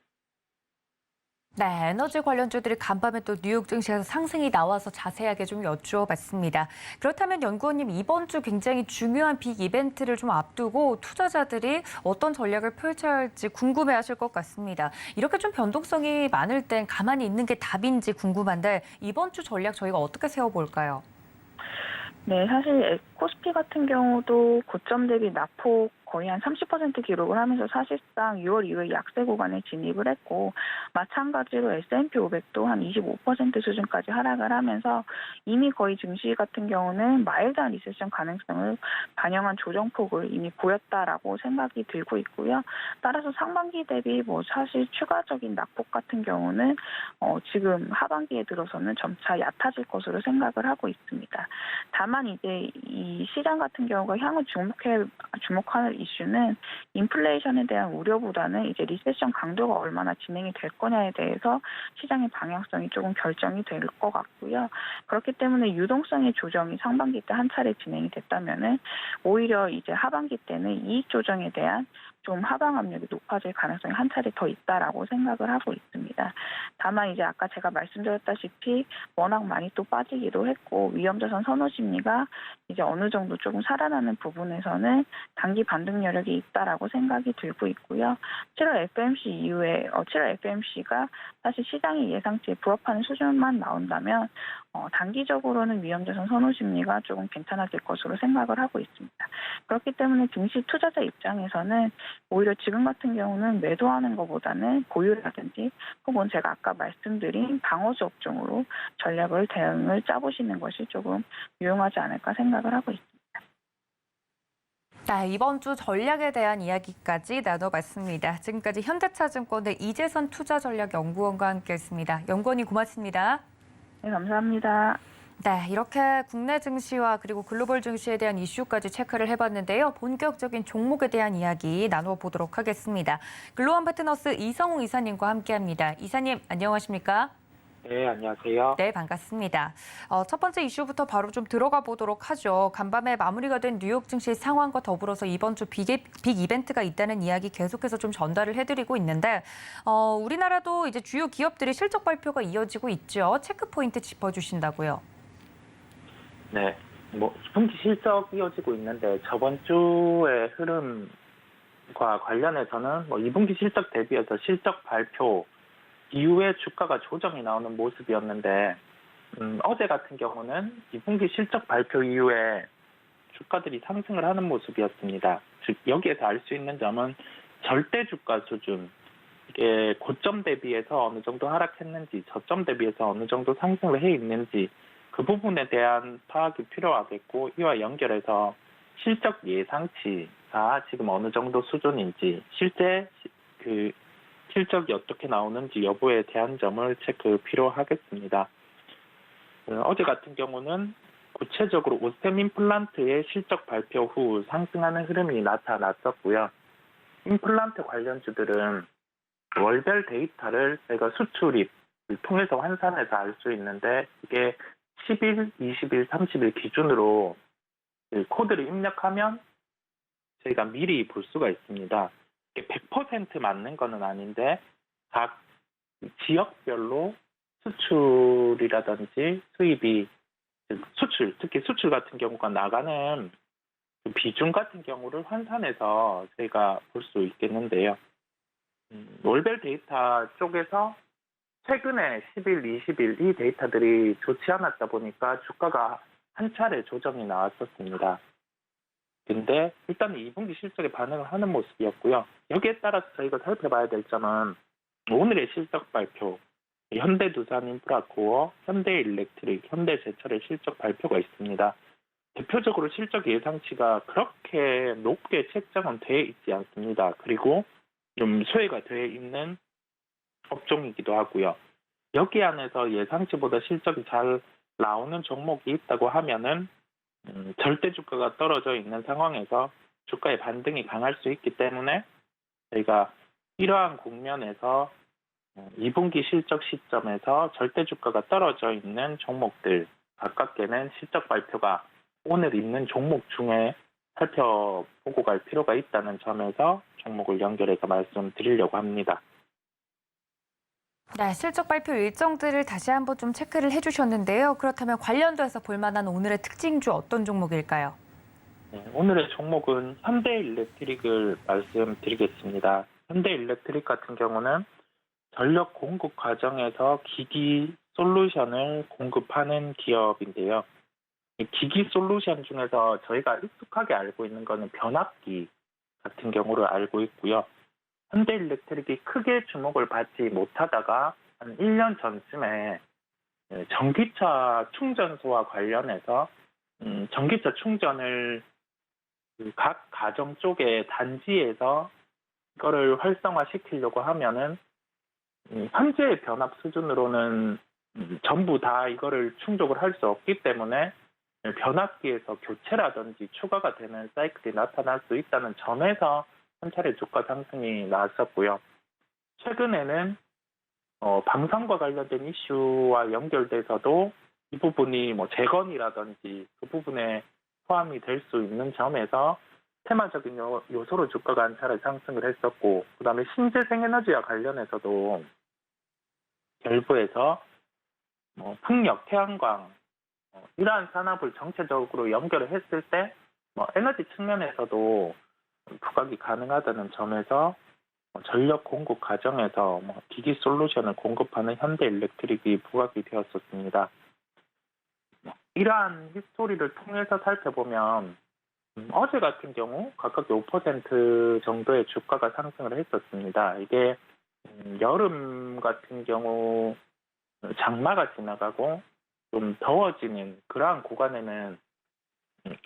네, 에너지 관련주들이 간밤에 또 뉴욕 증시에서 상승이 나와서 자세하게 좀 여쭈어봤습니다. 그렇다면 연구원님, 이번 주 굉장히 중요한 빅 이벤트를 좀 앞두고 투자자들이 어떤 전략을 펼쳐야 할지 궁금해하실 것 같습니다. 이렇게 좀 변동성이 많을 땐 가만히 있는 게 답인지 궁금한데 이번 주 전략 저희가 어떻게 세워볼까요? 네, 사실 코스피 같은 경우도 고점 대비 낙폭 거의 한 30% 기록을 하면서 사실상 6월 이후에 약세 구간에 진입을 했고, 마찬가지로 S&P 500도 한 25% 수준까지 하락을 하면서 이미 거의 증시 같은 경우는 마일드한 리세션 가능성을 반영한 조정폭을 이미 보였다라고 생각이 들고 있고요. 따라서 상반기 대비 사실 추가적인 낙폭 같은 경우는 지금 하반기에 들어서는 점차 얕아질 것으로 생각을 하고 있습니다. 다만 이제 이 시장 같은 경우가 향후 주목할 이슈는 인플레이션에 대한 우려보다는 이제 리세션 강도가 얼마나 진행이 될 거냐에 대해서 시장의 방향성이 조금 결정이 될 것 같고요. 그렇기 때문에 유동성의 조정이 상반기 때 한 차례 진행이 됐다면은 오히려 이제 하반기 때는 이익 조정에 대한 좀 하방 압력이 높아질 가능성이 한 차례 더 있다라고 생각을 하고 있습니다. 다만 이제 아까 제가 말씀드렸다시피 워낙 많이 또 빠지기도 했고 위험자산 선호 심리가 이제 어느 정도 조금 살아나는 부분에서는 단기 반등 여력이 있다라고 생각이 들고 있고요. 7월 FMC 이후에 7월 FMC가 사실 시장의 예상치에 부합하는 수준만 나온다면 단기적으로는 위험자산 선호 심리가 조금 괜찮아질 것으로 생각을 하고 있습니다. 그렇기 때문에 증시 투자자 입장에서는 오히려 지금 같은 경우는 매도하는 것보다는 보유라든지 혹은 제가 아까 말씀드린 방어주 업종으로 전략을 대응을 짜보시는 것이 조금 유용하지 않을까 생각을 하고 있습니다. 네, 이번 주 전략에 대한 이야기까지 나눠봤습니다. 지금까지 현대차증권의 이재선 투자전략연구원과 함께했습니다. 연구원님 고맙습니다. 네, 감사합니다. 네, 이렇게 국내 증시와 그리고 글로벌 증시에 대한 이슈까지 체크를 해봤는데요. 본격적인 종목에 대한 이야기 나눠보도록 하겠습니다. 글로원 파트너스 이성웅 이사님과 함께합니다. 이사님, 안녕하십니까? 네, 안녕하세요. 네, 반갑습니다. 첫 번째 이슈부터 바로 좀 들어가 보도록 하죠. 간밤에 마무리가 된 뉴욕 증시 상황과 더불어서 이번 주 빅 이벤트가 있다는 이야기 계속해서 좀 전달을 해드리고 있는데 우리나라도 이제 주요 기업들이 실적 발표가 이어지고 있죠. 체크 포인트 짚어주신다고요. 네, 2분기 실적 이어지고 있는데 저번 주의 흐름과 관련해서는 2분기 실적 대비해서 실적 발표 이후에 주가가 조정이 나오는 모습이었는데 어제 같은 경우는 2분기 실적 발표 이후에 주가들이 상승을 하는 모습이었습니다. 즉 여기에서 알 수 있는 점은 절대 주가 수준, 이게 고점 대비해서 어느 정도 하락했는지 저점 대비해서 어느 정도 상승을 해 있는지 그 부분에 대한 파악이 필요하겠고, 이와 연결해서 실적 예상치가 지금 어느 정도 수준인지, 실제 그 실적이 어떻게 나오는지 여부에 대한 점을 체크 필요하겠습니다. 어제 같은 경우는 구체적으로 오스템 임플란트의 실적 발표 후 상승하는 흐름이 나타났었고요. 임플란트 관련주들은 월별 데이터를 저희가 수출입을 통해서 환산해서 알 수 있는데, 이게 10일, 20일, 30일 기준으로 코드를 입력하면 저희가 미리 볼 수가 있습니다. 100% 맞는 거는 아닌데 각 지역별로 수출이라든지 수입이 특히 수출 같은 경우가 나가는 비중 같은 경우를 환산해서 저희가 볼 수 있겠는데요. 월별 데이터 쪽에서 최근에 10일, 20일 이 데이터들이 좋지 않았다 보니까 주가가 한 차례 조정이 나왔었습니다. 근데 일단 2분기 실적에 반응을 하는 모습이었고요. 여기에 따라서 저희가 살펴봐야 될 점은 오늘의 실적 발표, 현대두산인프라코어, 현대일렉트릭, 현대제철의 실적 발표가 있습니다. 대표적으로 실적 예상치가 그렇게 높게 책정은 되어 있지 않습니다. 그리고 좀 소외가 되어 있는 업종이기도 하고요. 여기 안에서 예상치보다 실적이 잘 나오는 종목이 있다고 하면은 절대 주가가 떨어져 있는 상황에서 주가의 반등이 강할 수 있기 때문에 저희가 이러한 국면에서 2분기 실적 시점에서 절대 주가가 떨어져 있는 종목들 가깝게는 실적 발표가 오늘 있는 종목 중에 살펴보고 갈 필요가 있다는 점에서 종목을 연결해서 말씀드리려고 합니다. 네, 실적 발표 일정들을 다시 한번 좀 체크를 해주셨는데요. 그렇다면 관련돼서 볼 만한 오늘의 특징주 어떤 종목일까요? 네, 오늘의 종목은 현대일렉트릭을 말씀드리겠습니다. 현대일렉트릭 같은 경우는 전력 공급 과정에서 기기 솔루션을 공급하는 기업인데요. 이 기기 솔루션 중에서 저희가 익숙하게 알고 있는 거는 변압기 같은 경우를 알고 있고요. 현대일렉트릭이 크게 주목을 받지 못하다가 한 1년 전쯤에 전기차 충전소와 관련해서 전기차 충전을 각 가정 쪽에 단지에서 이거를 활성화시키려고 하면은 현재의 변압 수준으로는 전부 다 이거를 충족을 할 수 없기 때문에 변압기에서 교체라든지 추가가 되는 사이클이 나타날 수 있다는 점에서 한 차례 주가 상승이 나왔었고요. 최근에는 방산과 관련된 이슈와 연결돼서도 이 부분이 뭐 재건이라든지 그 부분에 포함이 될 수 있는 점에서 테마적인 요소로 주가가 한 차례 상승을 했었고, 그다음에 신재생에너지와 관련해서도 결부해서 풍력, 태양광 이러한 산업을 정체적으로 연결을 했을 때 에너지 측면에서도 부각이 가능하다는 점에서 전력 공급 과정에서 기기 솔루션을 공급하는 현대일렉트릭이 부각이 되었었습니다. 이러한 히스토리를 통해서 살펴보면 어제 같은 경우 각각 5% 정도의 주가가 상승을 했었습니다. 이게 여름 같은 경우 장마가 지나가고 좀 더워지는 그러한 구간에는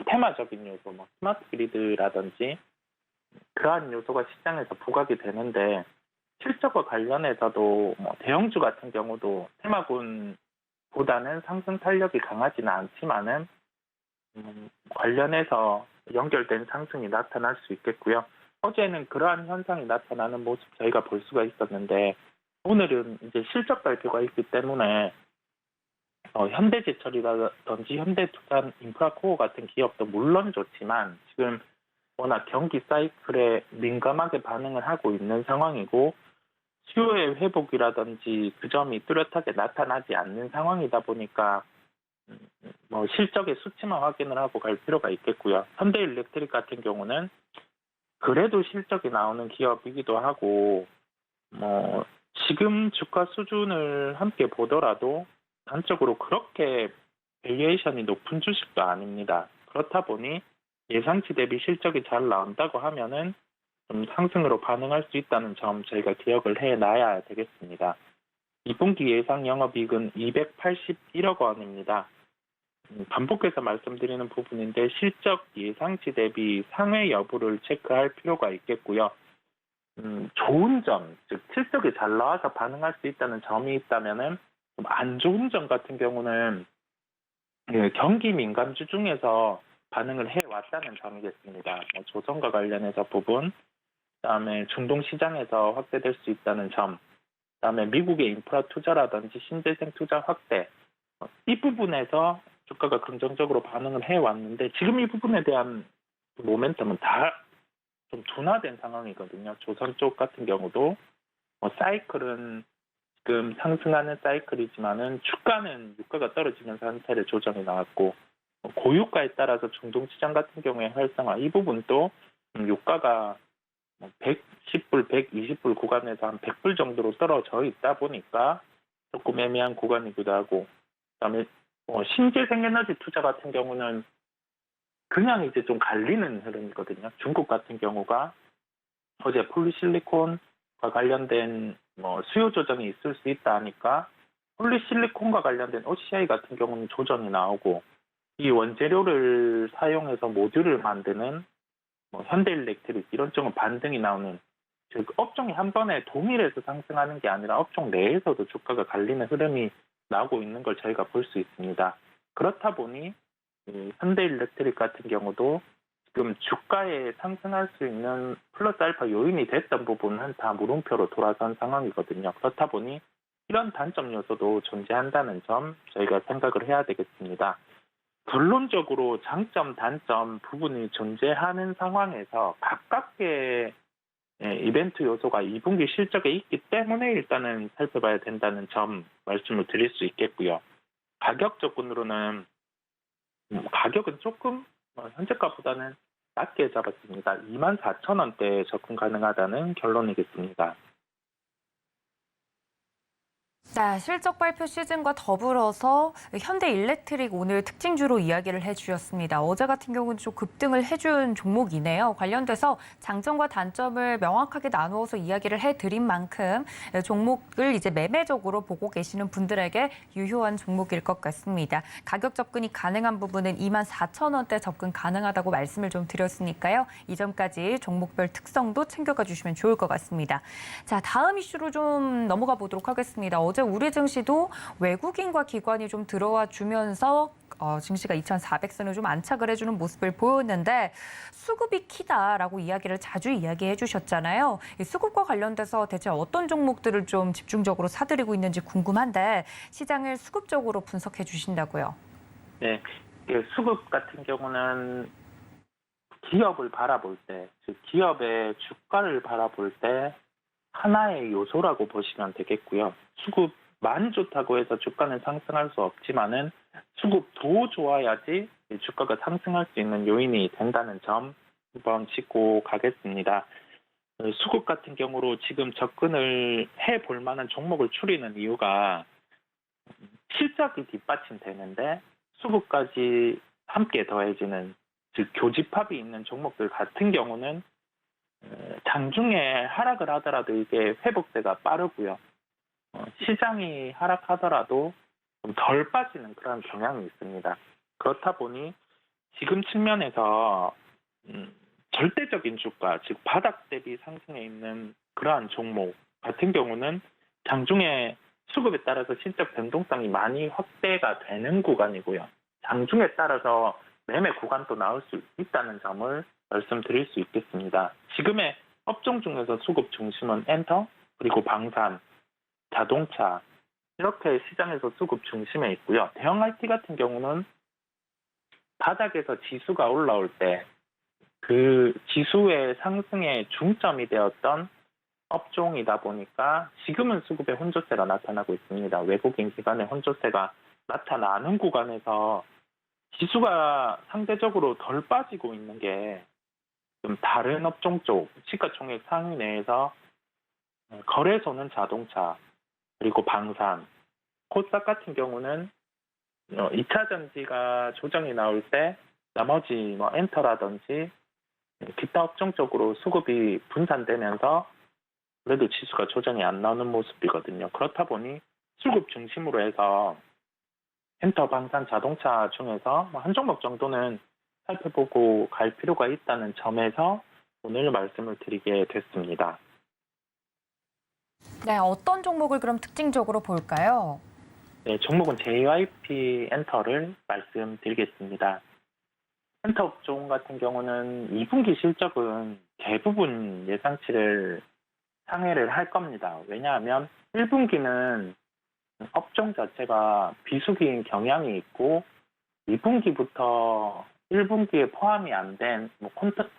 테마적인 요소, 스마트 그리드라든지 그러한 요소가 시장에서 부각이 되는데, 실적과 관련해서도 대형주 같은 경우도 테마군보다는 상승 탄력이 강하지는 않지만은 관련해서 연결된 상승이 나타날 수 있겠고요. 어제는 그러한 현상이 나타나는 모습 저희가 볼 수가 있었는데, 오늘은 이제 실적 발표가 있기 때문에 현대제철이라든지 현대투자 인프라코어 같은 기업도 물론 좋지만 지금 워낙 경기 사이클에 민감하게 반응을 하고 있는 상황이고, 수요의 회복이라든지 그 점이 뚜렷하게 나타나지 않는 상황이다 보니까 실적의 수치만 확인을 하고 갈 필요가 있겠고요. 현대일렉트릭 같은 경우는 그래도 실적이 나오는 기업이기도 하고, 지금 주가 수준을 함께 보더라도 단적으로 그렇게 밸류에이션이 높은 주식도 아닙니다. 그렇다 보니 예상치 대비 실적이 잘 나온다고 하면은 좀 상승으로 반응할 수 있다는 점 저희가 기억을 해놔야 되겠습니다. 2분기 예상 영업이익은 281억 원입니다. 반복해서 말씀드리는 부분인데 실적 예상치 대비 상회 여부를 체크할 필요가 있겠고요. 좋은 점, 즉 실적이 잘 나와서 반응할 수 있다는 점이 있다면은 좀 안 좋은 점 같은 경우는 경기 민감주 중에서 반응을 해왔다는 점이겠습니다. 조선과 관련해서 부분, 그다음에 중동 시장에서 확대될 수 있다는 점, 그다음에 미국의 인프라 투자라든지 신재생 투자 확대, 이 부분에서 주가가 긍정적으로 반응을 해왔는데 지금 이 부분에 대한 모멘텀은 다 좀 둔화된 상황이거든요. 조선 쪽 같은 경우도 사이클은 지금 상승하는 사이클이지만은 주가는 유가가 떨어지면서 한 차례 조정이 나왔고, 고유가에 따라서 중동 시장 같은 경우에 활성화, 이 부분도 유가가 110불, 120불 구간에서 한 100불 정도로 떨어져 있다 보니까 조금 애매한 구간이기도 하고, 그다음에 신재생에너지 투자 같은 경우는 그냥 이제 좀 갈리는 흐름이거든요. 중국 같은 경우가 어제 폴리실리콘과 관련된 수요 조정이 있을 수 있다 하니까 폴리실리콘과 관련된 OCI 같은 경우는 조정이 나오고, 이 원재료를 사용해서 모듈을 만드는 현대일렉트릭 이런 쪽은 반등이 나오는, 즉 업종이 한 번에 동일해서 상승하는 게 아니라 업종 내에서도 주가가 갈리는 흐름이 나오고 있는 걸 저희가 볼 수 있습니다. 그렇다 보니 현대일렉트릭 같은 경우도 지금 주가에 상승할 수 있는 플러스 알파 요인이 됐던 부분은 다 물음표로 돌아선 상황이거든요. 그렇다 보니 이런 단점 요소도 존재한다는 점 저희가 생각을 해야 되겠습니다. 결론적으로 장점, 단점 부분이 존재하는 상황에서 가깝게 이벤트 요소가 2분기 실적에 있기 때문에 일단은 살펴봐야 된다는 점 말씀을 드릴 수 있겠고요. 가격 접근으로는 가격은 조금 현재가보다는 낮게 잡았습니다. 24,000원대에 접근 가능하다는 결론이겠습니다. 네, 실적 발표 시즌과 더불어서 현대일렉트릭 오늘 특징주로 이야기를 해주셨습니다. 어제 같은 경우는 좀 급등을 해준 종목이네요. 관련돼서 장점과 단점을 명확하게 나누어서 이야기를 해드린 만큼 종목을 이제 매매적으로 보고 계시는 분들에게 유효한 종목일 것 같습니다. 가격 접근이 가능한 부분은 24,000원대 접근 가능하다고 말씀을 좀 드렸으니까요. 이 점까지 종목별 특성도 챙겨가 주시면 좋을 것 같습니다. 자, 다음 이슈로 좀 넘어가 보도록 하겠습니다. 어제 우리 증시도 외국인과 기관이 좀 들어와 주면서 증시가 2,400선을 좀 안착을 해주는 모습을 보였는데 수급이 키다라고 이야기를 자주 이야기해 주셨잖아요. 이 수급과 관련돼서 대체 어떤 종목들을 좀 집중적으로 사들이고 있는지 궁금한데 시장을 수급적으로 분석해 주신다고요. 네, 수급 같은 경우는 기업을 바라볼 때, 즉 기업의 주가를 바라볼 때 하나의 요소라고 보시면 되겠고요. 수급만 좋다고 해서 주가는 상승할 수 없지만은 수급도 좋아야지 주가가 상승할 수 있는 요인이 된다는 점 한번 짚고 가겠습니다. 수급 같은 경우로 지금 접근을 해볼 만한 종목을 추리는 이유가 실적이 뒷받침되는데 수급까지 함께 더해지는 즉 교집합이 있는 종목들 같은 경우는 장중에 하락을 하더라도 이게 회복세가 빠르고요. 시장이 하락하더라도 좀 덜 빠지는 그런 경향이 있습니다. 그렇다 보니 지금 측면에서 절대적인 주가, 즉 바닥 대비 상승해 있는 그러한 종목 같은 경우는 장중에 수급에 따라서 실적 변동성이 많이 확대가 되는 구간이고요. 장중에 따라서 매매 구간도 나올 수 있다는 점을 말씀드릴 수 있겠습니다. 지금의 업종 중에서 수급 중심은 엔터, 그리고 방산, 자동차 이렇게 시장에서 수급 중심에 있고요. 대형 IT 같은 경우는 바닥에서 지수가 올라올 때 그 지수의 상승의 중점이 되었던 업종이다 보니까 지금은 수급의 혼조세가 나타나고 있습니다. 외국인 기관의 혼조세가 나타나는 구간에서 지수가 상대적으로 덜 빠지고 있는 게 좀 다른 업종 쪽 시가총액 상위 내에서 거래소는 자동차 그리고 방산, 코스닥 같은 경우는 2차 전지가 조정이 나올 때 나머지 엔터라든지 기타 업종 쪽으로 수급이 분산되면서 그래도 지수가 조정이 안 나오는 모습이거든요. 그렇다 보니 수급 중심으로 해서 엔터, 방산, 자동차 중에서 한 종목 정도는 살펴보고 갈 필요가 있다는 점에서 오늘 말씀을 드리게 됐습니다. 네, 어떤 종목을 그럼 특징적으로 볼까요? 네, 종목은 JYP 엔터를 말씀드리겠습니다. 엔터 업종 같은 경우는 2분기 실적은 대부분 예상치를 상회를 할 겁니다. 왜냐하면 1분기는 업종 자체가 비수기인 경향이 있고 2분기부터 1분기에 포함이 안 된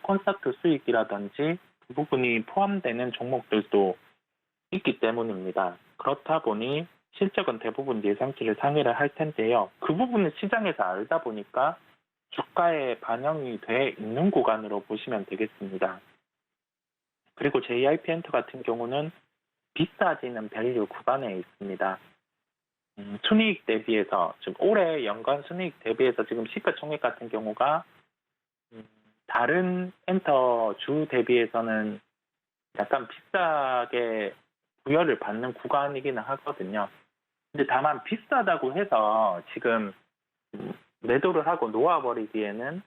콘서트 수익이라든지 그 부분이 포함되는 종목들도 있기 때문입니다. 그렇다 보니 실적은 대부분 예상치를 상회를 할 텐데요. 그 부분은 시장에서 알다 보니까 주가에 반영이 돼 있는 구간으로 보시면 되겠습니다. 그리고 JYP 엔터 같은 경우는 비싸지는 밸류 구간에 있습니다. 순이익 대비해서, 즉 올해 연간 순이익 대비해서 지금 시가총액 같은 경우가 다른 엔터 주 대비해서는 약간 비싸게 부여를 받는 구간이기는 하거든요. 근데 다만 비싸다고 해서 지금 매도를 하고 놓아버리기에는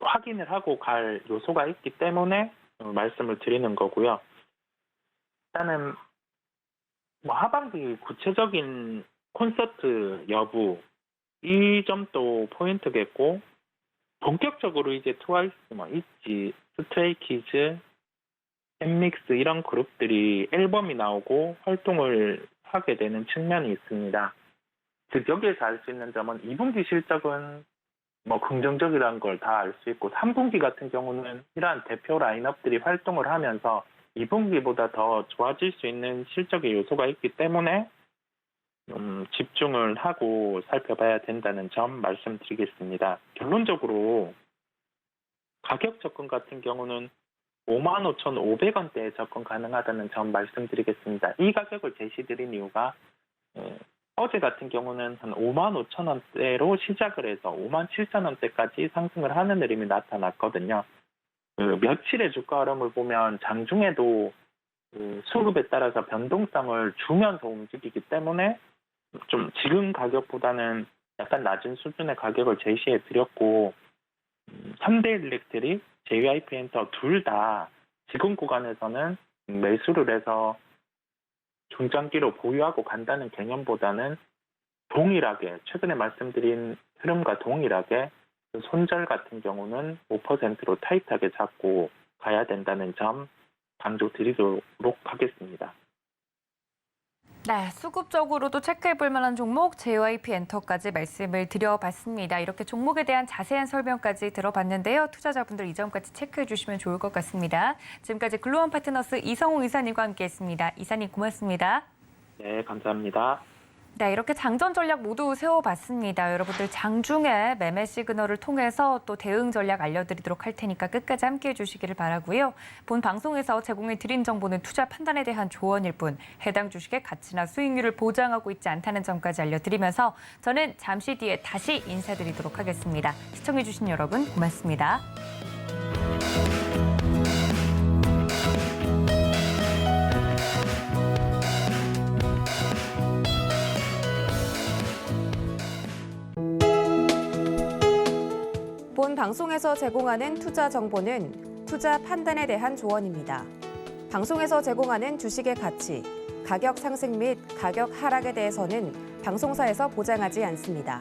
확인을 하고 갈 요소가 있기 때문에 말씀을 드리는 거고요. 일단은 하반기 구체적인 콘서트 여부 이 점도 포인트겠고 본격적으로 이제 트와이스, 있지, 스트레이키즈, 엠믹스 이런 그룹들이 앨범이 나오고 활동을 하게 되는 측면이 있습니다. 즉 여기에서 알 수 있는 점은 2분기 실적은 뭐 긍정적이라는 걸 다 알 수 있고 3분기 같은 경우는 이러한 대표 라인업들이 활동을 하면서 2분기보다 더 좋아질 수 있는 실적의 요소가 있기 때문에 집중을 하고 살펴봐야 된다는 점 말씀드리겠습니다. 결론적으로 가격 접근 같은 경우는 55,500원대에 접근 가능하다는 점 말씀드리겠습니다. 이 가격을 제시드린 이유가 어제 같은 경우는 한 55,000원대로 시작을 해서 57,000원대까지 상승을 하는 흐름이 나타났거든요. 며칠의 주가 흐름을 보면 장중에도 수급에 따라서 변동성을 주면서 움직이기 때문에 좀 지금 가격보다는 약간 낮은 수준의 가격을 제시해 드렸고 3대 일렉트릭, JYP 엔터 둘 다 지금 구간에서는 매수를 해서 중장기로 보유하고 간다는 개념보다는 동일하게 최근에 말씀드린 흐름과 동일하게 손절 같은 경우는 5%로 타이트하게 잡고 가야 된다는 점 강조드리도록 하겠습니다. 네, 수급적으로도 체크해볼 만한 종목 JYP 엔터까지 말씀을 드려봤습니다. 이렇게 종목에 대한 자세한 설명까지 들어봤는데요. 투자자분들 이 점까지 체크해 주시면 좋을 것 같습니다. 지금까지 글로원 파트너스 이성웅 이사님과 함께했습니다. 이사님 고맙습니다. 네, 감사합니다. 네, 이렇게 장전 전략 모두 세워봤습니다. 여러분들 장중에 매매 시그널을 통해서 또 대응 전략 알려드리도록 할 테니까 끝까지 함께해 주시기를 바라고요. 본 방송에서 제공해드린 정보는 투자 판단에 대한 조언일 뿐 해당 주식의 가치나 수익률을 보장하고 있지 않다는 점까지 알려드리면서 저는 잠시 뒤에 다시 인사드리도록 하겠습니다. 시청해주신 여러분 고맙습니다. 본 방송에서 제공하는 투자 정보는 투자 판단에 대한 조언입니다. 방송에서 제공하는 주식의 가치, 가격 상승 및 가격 하락에 대해서는 방송사에서 보장하지 않습니다.